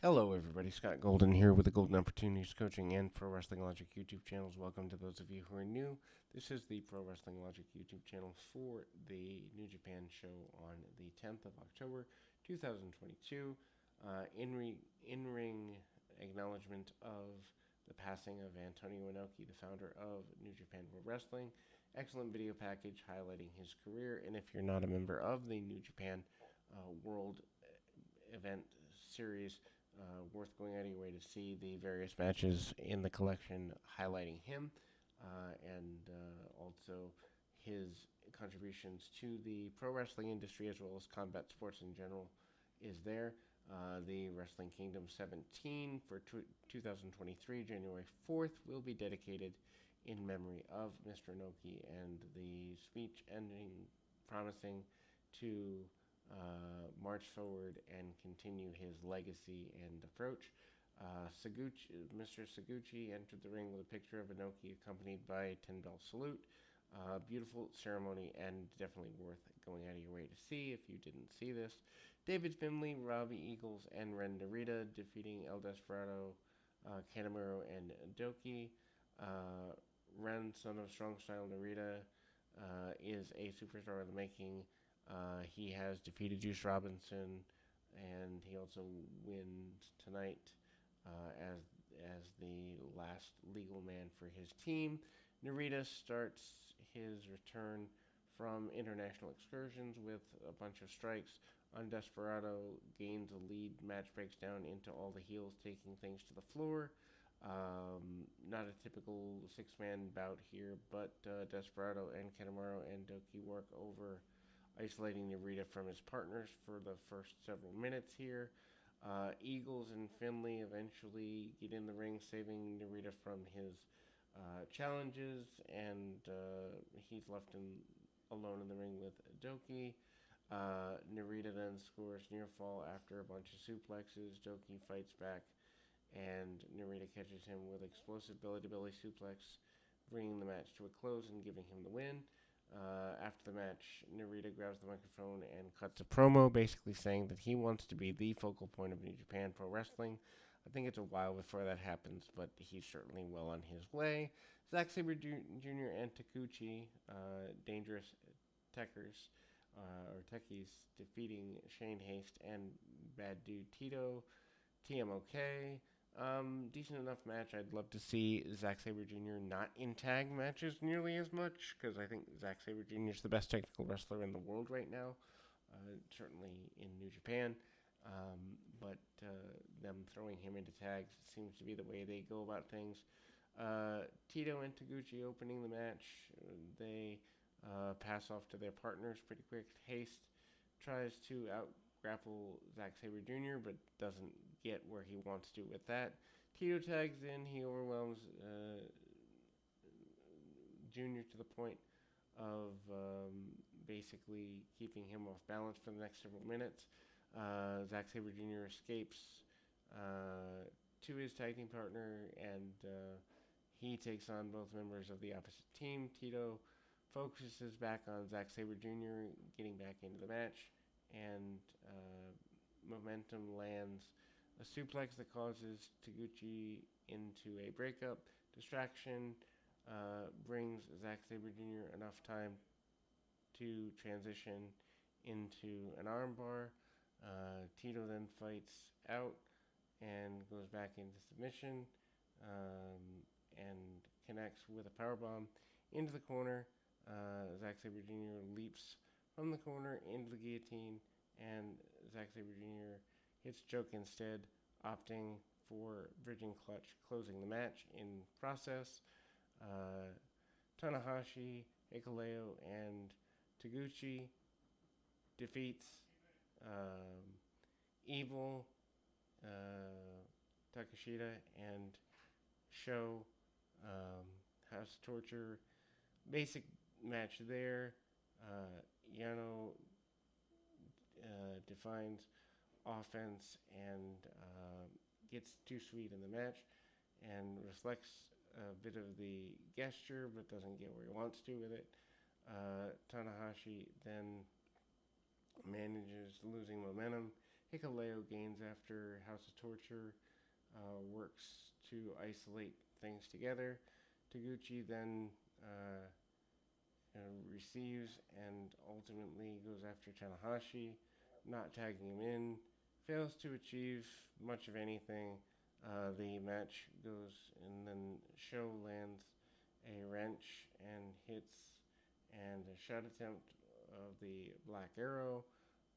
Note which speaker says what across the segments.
Speaker 1: Hello, everybody. Scott Golden here with the Golden Opportunities Coaching and Pro Wrestling Logic YouTube channels. Welcome to those of you who are new. This is the Pro Wrestling Logic YouTube channel for the New Japan show on the 10th of October, 2022. In-ring acknowledgement of the passing of Antonio Inoki, the founder of New Japan World Wrestling. Excellent video package highlighting his career. And if you're not a member of the New Japan World event series, worth going out of your way to see the various matches in the collection highlighting him and also his contributions to the pro wrestling industry as well as combat sports in general is there. The Wrestling Kingdom 17 for 2023, January 4th, will be dedicated in memory of Mr. Inoki, and the speech ending promising to march forward and continue his legacy and approach. Mr. Saguchi entered the ring with a picture of Inoki accompanied by a 10-bell salute. Beautiful ceremony and definitely worth going out of your way to see if you didn't see this. David Finley, Robbie Eagles, and Ren Narita defeating El Desperado, Kanemaru, and Doki. Ren, son of Strong Style Narita, is a superstar in the making. He has defeated Juice Robinson, and he also wins tonight as the last legal man for his team. Narita starts his return from international excursions with a bunch of strikes on Desperado, gains a lead, match breaks down into all the heels taking things to the floor. Not a typical six-man bout here, but Desperado and Kanemaru and Doki work over isolating Narita from his partners for the first several minutes here. Eagles and Finley eventually get in the ring, saving Narita from his challenges, and he's left alone in the ring with Doki. Narita then scores near fall after a bunch of suplexes. Doki fights back, and Narita catches him with explosive belly-to-belly suplex, bringing the match to a close and giving him the win. After the match, Narita grabs the microphone and cuts a promo, basically saying that he wants to be the focal point of New Japan Pro Wrestling. I think it's a while before that happens, but he's certainly well on his way. Zack Sabre Jr. and Takiuchi, Dangerous Techers, or Techies, defeating Shane Haste and Bad Dude Tito. TMOK. Decent enough match. I'd love to see Zack Sabre Jr. not in tag matches nearly as much, because I think Zack Sabre Jr. is the best technical wrestler in the world right now, certainly in New Japan. But them throwing him into tags seems to be the way they go about things. Tito and Taguchi opening the match. They pass off to their partners pretty quick. Haste tries to out-grapple Zack Sabre Jr., but doesn't get where he wants to with that. Tito tags in. He overwhelms Jr. to the point of basically keeping him off balance for the next several minutes. Zack Sabre Jr. escapes to his tag team partner, and he takes on both members of the opposite team. Tito focuses back on Zack Sabre Jr. getting back into the match, and momentum lands a suplex that causes Taguchi into a breakup. Distraction brings Zack Sabre Jr. enough time to transition into an armbar. Tito then fights out and goes back into submission and connects with a powerbomb into the corner. Zack Sabre Jr. leaps from the corner into the guillotine, and Zack Sabre Jr. hits choke instead, opting for bridging clutch, closing the match in process. Tanahashi, Hikuleo, and Taguchi defeats Evil, Takeshita, and Show. House Torture. Basic match there. Yano defines offense and gets too sweet in the match and reflects a bit of the gesture but doesn't get where he wants to with it. Tanahashi then manages losing momentum, Hikuleo gains after House of Torture works to isolate things together. Takiuchi then uh, receives and ultimately goes after Tanahashi, not tagging him in. Fails to achieve much of anything. The match goes, and then Sho lands a wrench and hits and a shot attempt of the Black Arrow,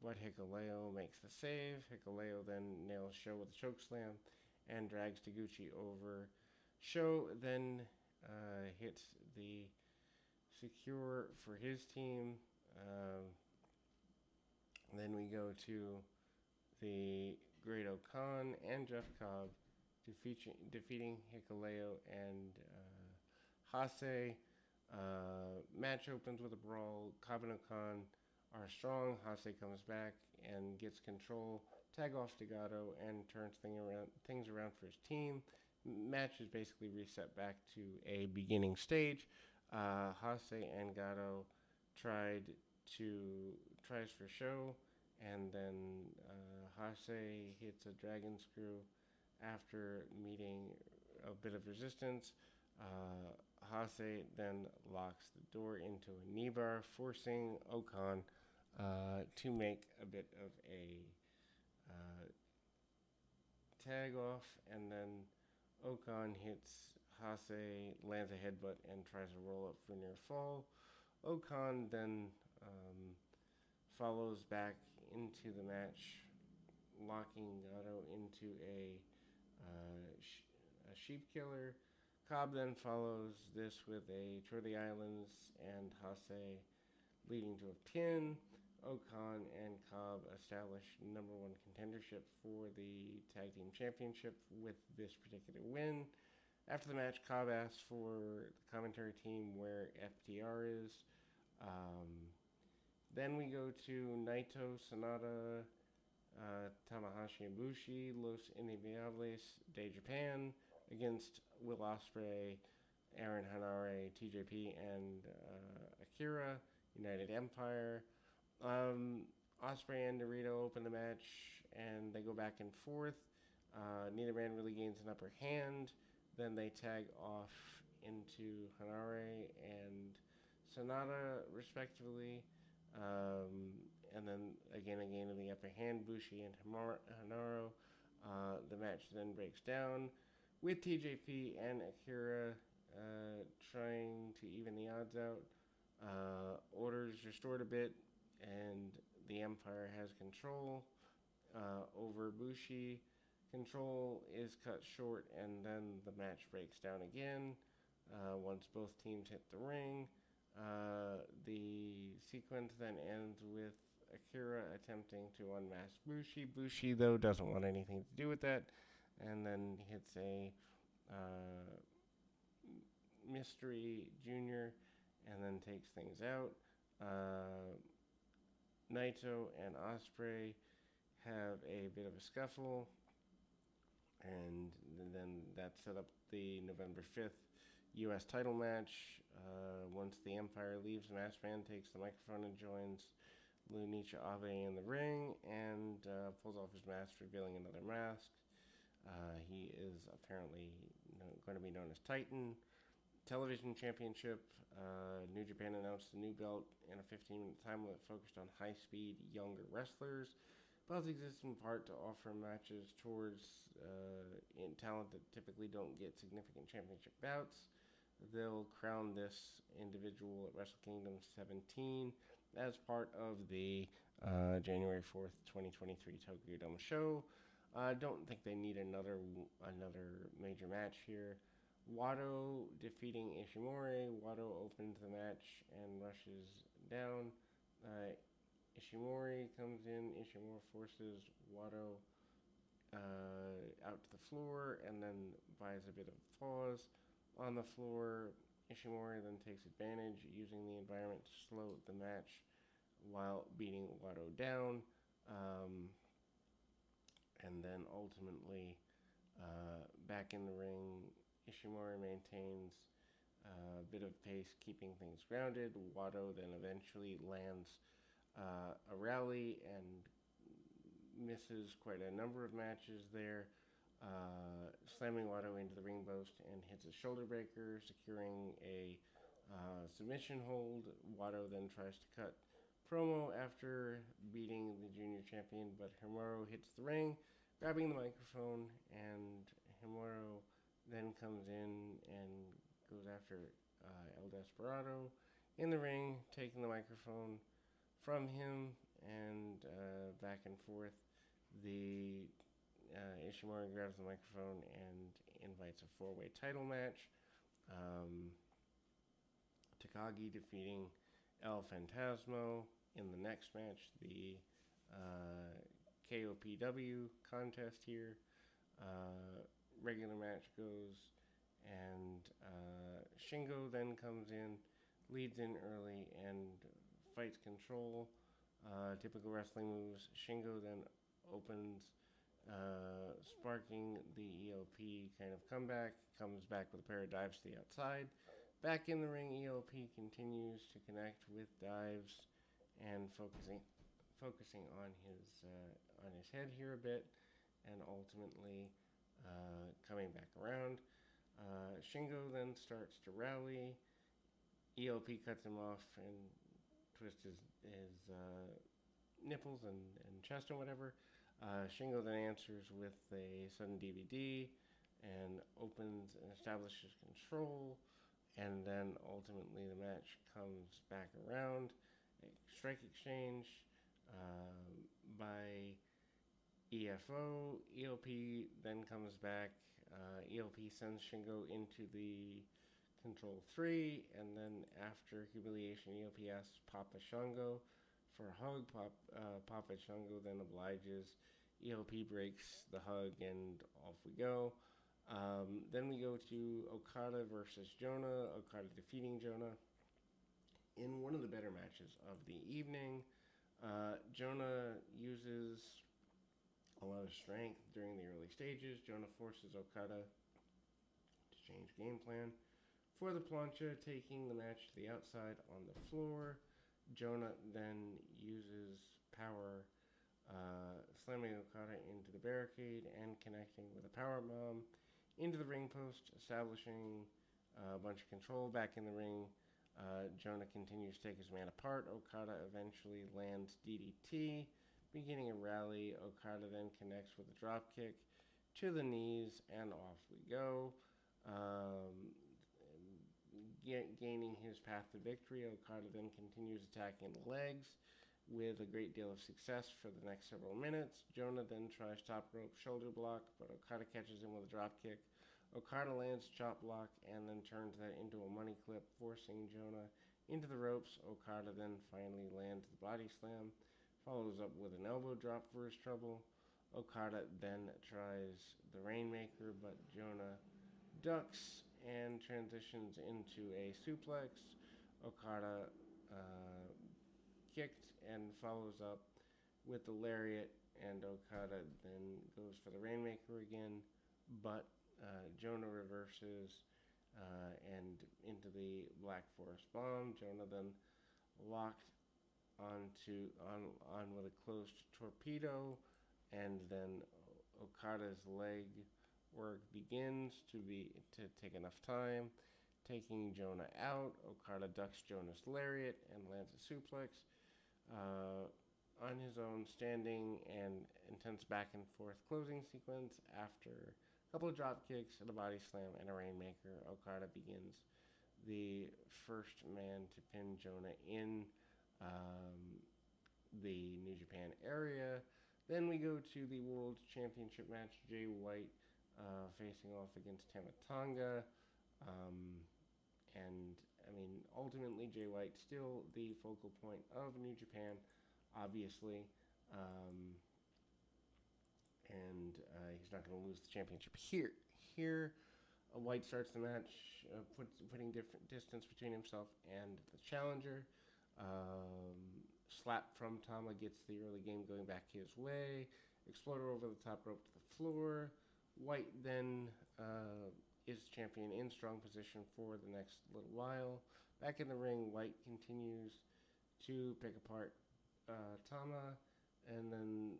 Speaker 1: but Hikuleo makes the save. Hikuleo then nails Sho with a chokeslam and drags Taguchi over. Sho then hits the secure for his team. Then we go to the Great Khan and Jeff Cobb defeating Hikuleo and Hase. Match opens with a brawl. Cobb and Khan are strong. Hase comes back and gets control. Tag off to Gato and turns things around for his team. Match is basically reset back to a beginning stage. Hase and Gato tries for Sho, and then Hase hits a dragon screw after meeting a bit of resistance. Hase then locks the door into a knee bar, forcing Okan to make a bit of a tag off, and then Okan hits Hase, lands a headbutt, and tries to roll up for near fall. Okan then follows back into the match, locking Gato into a sheep killer. Cobb then follows this with a Tour of the Islands and Hase, leading to a pin. Okan and Cobb establish number one contendership for the Tag Team Championship with this particular win. After the match, Cobb asks for the commentary team where FTR is. Then we go to Nato Sonata, Tamahashi and Bushi, Los Inviables de Japan against Will Ospreay, Aaron Hanare, TJP, and Akira, United Empire. Ospreay and Dorito open the match, and they go back and forth. Neither man really gains an upper hand. Then they tag off into Hanare and Sonata, respectively. And then again in the upper hand, Bushi and Hanaro. The match then breaks down with TJP and Akira trying to even the odds out. Order's restored a bit, and the Empire has control over Bushi. Control is cut short, and then the match breaks down again once both teams hit the ring. The sequence then ends with Akira attempting to unmask Bushi. Bushi, though, doesn't want anything to do with that, and then hits a Mystery Junior, and then takes things out. Naito and Ospreay have a bit of a scuffle, and then that set up the November 5th U.S. title match. Once the Empire leaves, the masked man takes the microphone and joins Lunicha Abe in the ring and pulls off his mask, revealing another mask. He is apparently going to be known as Titan. Television Championship. New Japan announced a new belt and a 15-minute time limit focused on high-speed, younger wrestlers. Belts exist in part to offer matches towards talent that typically don't get significant championship bouts. They'll crown this individual at Wrestle Kingdom 17 as part of the January 4th, 2023 Tokyo Doma show. I don't think they need another major match here. Wato defeating Ishimori. Wato opens the match and rushes down. Ishimori comes in. Ishimori forces Wato out to the floor and then buys a bit of pause on the floor. Ishimori then takes advantage, using the environment to slow the match while beating Wato down. And then ultimately, back in the ring, Ishimori maintains a bit of pace, keeping things grounded. Wato then eventually lands a rally and misses quite a number of matches there, slamming Watto into the ring post and hits a shoulder breaker, securing a submission hold. Watto then tries to cut promo after beating the junior champion, but Himuro hits the ring, grabbing the microphone, and Himuro then comes in and goes after El Desperado in the ring, taking the microphone from him, and back and forth. The Ishimori grabs the microphone and invites a four-way title match. Takagi defeating El Phantasmo in the next match. The KOPW contest here. Regular match goes, and Shingo then comes in, leads in early, and fights control. Typical wrestling moves. Shingo then opens, sparking the ELP kind of comeback. Comes back with a pair of dives to the outside. Back in the ring, ELP continues to connect with dives and focusing on his head here a bit, and ultimately coming back around. Shingo then starts to rally. ELP cuts him off and twists his nipples and chest and whatever. Shingo then answers with a sudden DVD and opens and establishes control, and then ultimately the match comes back around. A strike exchange by EFO. ELP then comes back. ELP sends Shingo into the Control 3, and then after humiliation, ELP asks Papa Shango for a hug. Papa Shango then obliges. ELP breaks the hug, and off we go. Then we go to Okada versus Jonah. Okada defeating Jonah in one of the better matches of the evening. Jonah uses a lot of strength during the early stages. Jonah forces Okada to change game plan for the plancha, taking the match to the outside on the floor. Jonah then uses power, slamming Okada into the barricade and connecting with a powerbomb into the ring post, establishing a bunch of control back in the ring. Jonah continues to take his man apart. Okada eventually lands DDT, beginning a rally. Okada then connects with a dropkick to the knees, and off we go. Gaining his path to victory, Okada then continues attacking the legs with a great deal of success for the next several minutes. Jonah then tries top rope shoulder block, but Okada catches him with a drop kick. Okada lands chop block and then turns that into a money clip, forcing Jonah into the ropes. Okada then finally lands the body slam, follows up with an elbow drop for his trouble. Okada then tries the Rainmaker, but Jonah ducks and transitions into a suplex. Okada kicked and follows up with the lariat, and Okada then goes for the Rainmaker again, but Jonah reverses and into the Black Forest Bomb. Jonah then locked on with a closed torpedo, and then Okada's leg work begins to take enough time, taking Jonah out. Okada ducks Jonah's lariat and lands a suplex on his own, standing and intense back and forth closing sequence. After a couple of drop kicks and a body slam and a Rainmaker, Okada begins the first man to pin Jonah in the New Japan area. Then we go to the World Championship match. Jay White facing off against Tama. And I mean, ultimately, Jay White still the focal point of New Japan, obviously. And he's not going to lose the championship here. White starts the match, putting different distance between himself and the challenger. Slap from Tama gets the early game going back his way. Exploder over the top rope to the floor. White then is champion in strong position for the next little while. Back in the ring, White continues to pick apart Tama, and then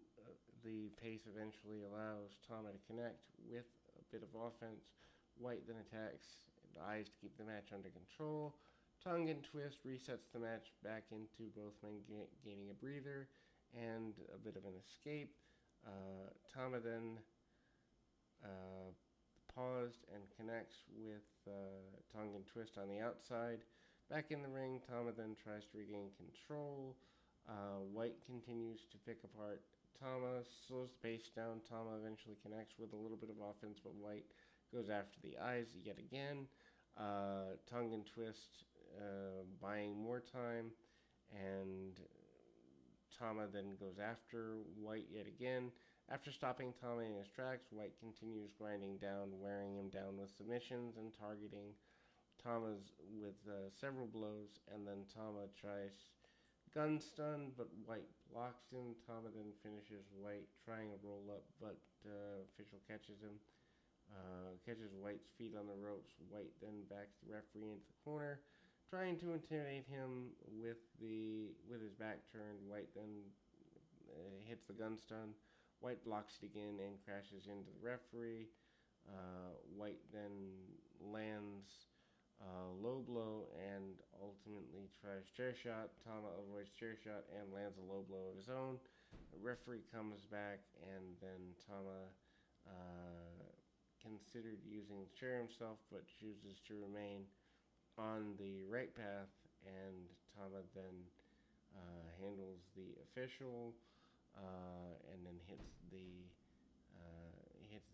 Speaker 1: the pace eventually allows Tama to connect with a bit of offense. White then attacks the eyes to keep the match under control. Tongue and twist resets the match back into both men gaining a breather and a bit of an escape. Tama then paused and connects with tongue and twist on the outside. Back in the ring, Tama then tries to regain control. White continues to pick apart Tama, slows the pace down. Tama eventually connects with a little bit of offense, but White goes after the eyes yet again. Tongue and twist buying more time, and Tama then goes after White yet again. After stopping Tama in his tracks, White continues grinding down, wearing him down with submissions and targeting Tama's with several blows, and then Tama tries gun stun, but White blocks him. Tama then finishes White, trying a roll up, but official catches him. Catches White's feet on the ropes. White then backs the referee into the corner, trying to intimidate him with his back turned. White then hits the gun stun. White blocks it again and crashes into the referee. White then lands low blow and ultimately tries chair shot. Tama avoids chair shot and lands a low blow of his own. The referee comes back, and then Tama considered using the chair himself, but chooses to remain on the right path, and Tama then handles the official and then hits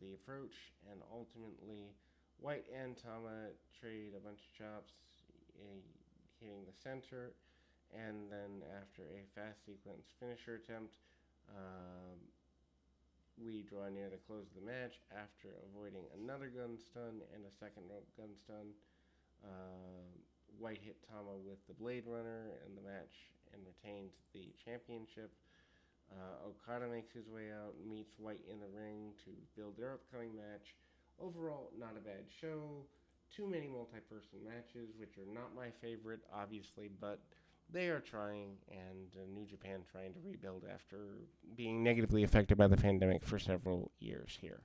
Speaker 1: the approach, and ultimately White and Tama trade a bunch of chops, hitting the center, and then after a fast sequence finisher attempt, we draw near the close of the match after avoiding another gun stun and a second rope gun stun. White hit Tama with the Blade Runner in the match and retains the championship. Okada makes his way out, meets White in the ring to build their upcoming match. Overall, not a bad show. Too many multi-person matches, which are not my favorite, obviously, but they are trying, and New Japan trying to rebuild after being negatively affected by the pandemic for several years here.